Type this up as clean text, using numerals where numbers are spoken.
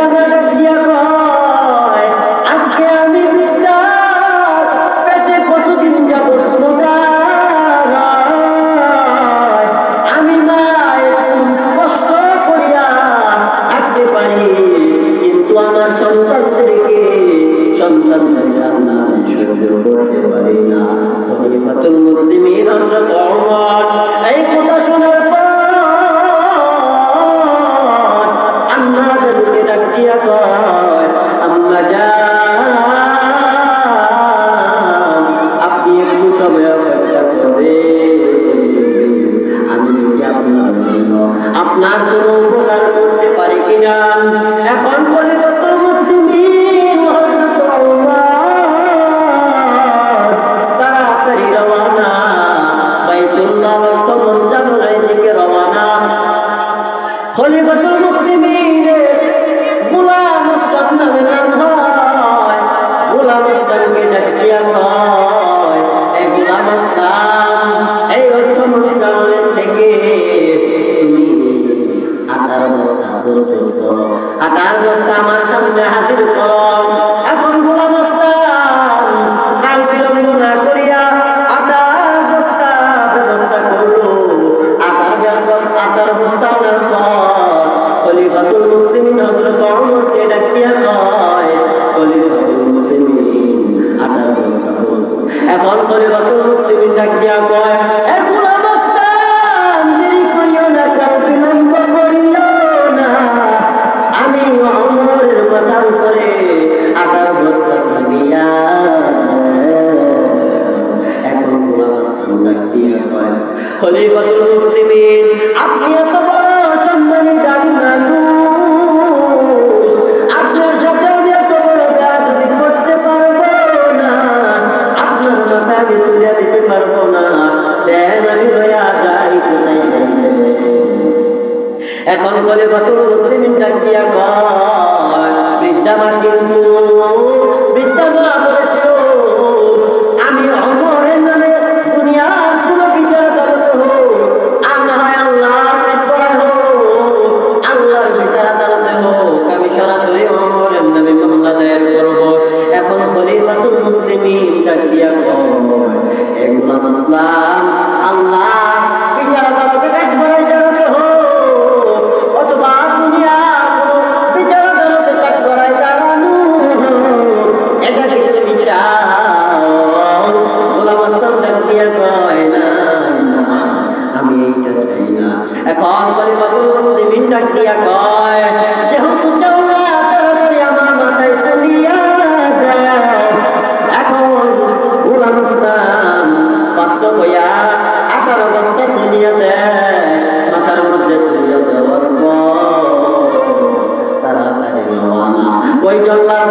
আমার ডাক দিয়া কয়, আজকে আমি বৃদ্ধার পেটে কতদিন যাবত ক্ষুধা নয়, আমি মা একটু কষ্ট করিয়া থাকতে পারি, কিন্তু আমার সন্তানদেরকে আমি সহ্য করতে পারি না। খলিফাতুল মুসলিমিন হযরত ওমর এই কথা শোনার পর আম্মা জানকে ডাক দিয়া কয়, আম্মা জান, আপনি একটু সময় অপেক্ষা করবেন, আমি যদি আপনার জন্য উপকার করতে পারি কিনা। এখন খলিফাতুল মুসলিমিন হযরত ওমর তাড়াতাড়ি রওনা, বাইতুল্লাহ কবর জাবরাইল থেকে রওনা। খলিফাতুল মুসলিমিনের গোলাম আস্তাদ নামে নাম হয়। গোলাম আস্তাদকে ডাক দিয়া কয়, এই গোলাম আস্তাদ, এই অর্থ মন্ত্রণালয় থেকে তুমি আটার বস্তা প্রস্তুত করো, আটার বস্তা আমার সামনে হাজির করো। এখন গোলাম আস্তাদ কাল বিলম্ব না করিয়া আটার বস্তা ব্যবস্থা করলো। আটার বস্তা আনার পর খলিফাতুল মুসলিমিন হযরত ওমরকে ডাক দিয়া কয়, খলিফাতুল মুসলিমিন আটার বস্তা প্রস্তুত। এখন খলিফাতুল মুসলিমিন ডাক দিয়া কয়, এ গোলাম আস্তাদ, দেরি করিও না, কাল বিলম্ব করিও না, আমি ওমরের কথার উপরে আটার বস্তা ভাঙিয়া। এখন গোলাম আস্তাদ ডাক দিয়া কয়, খলিফাতুল মুসলিমিন, আপনি এত বড় সম্মানী দামি মানুষ, আপনার সাথে আমি এত বড় বেয়াদবি করতে পারবো না, আপনার মাথা আমি তুলে দিতে পারবো না, দেন আমি লইয়া যাই কোথায় শেষে। এখন খলিফাতুল মুসলিমিন ডাক দিয়া কয়, বৃদ্ধা মা, কিন্তু বৃদ্ধা মা বলেছিল, আমি ওমরের নামে দুনিয়ার কোন বিচার আদালত হোক, আর না হয় আল্লাহর দরবারে হোক, আল্লাহর বিচার আদালতে হোক, আমি সরাসরি ওমরের নামে মামলা দায়ের করব। এখন খলিফাতুল মুসলিমিন ডাক দিয়া কয়, এ গোলাম আসলাম, আল্লাহ বিচার আদালতে কাজ করাই দাঁড়াতে হোক, অথবা দুনিয়া বিচার আদালতে কাজ করাই দাঁড়ানো, এটা কি তুমি চাও? গোলাম আসলাম ডাক দিয়া কয়, না, আমি এইটা চাই না। এখন খলিফাতুল মুসলিমিন ডাক দিয়া কয়, যেহেতু চাও না, তাড়াতাড়ি আমার মাথায় তুলিয়া দাও। এখন গোলাম আসলাম বাধ্য হইয়া আটার বস্তা তুলিয়া দেয়, মাথার মধ্যে তুলিয়া দেওয়ার পর তাড়াতাড়ি রওনা। ওই জল্লার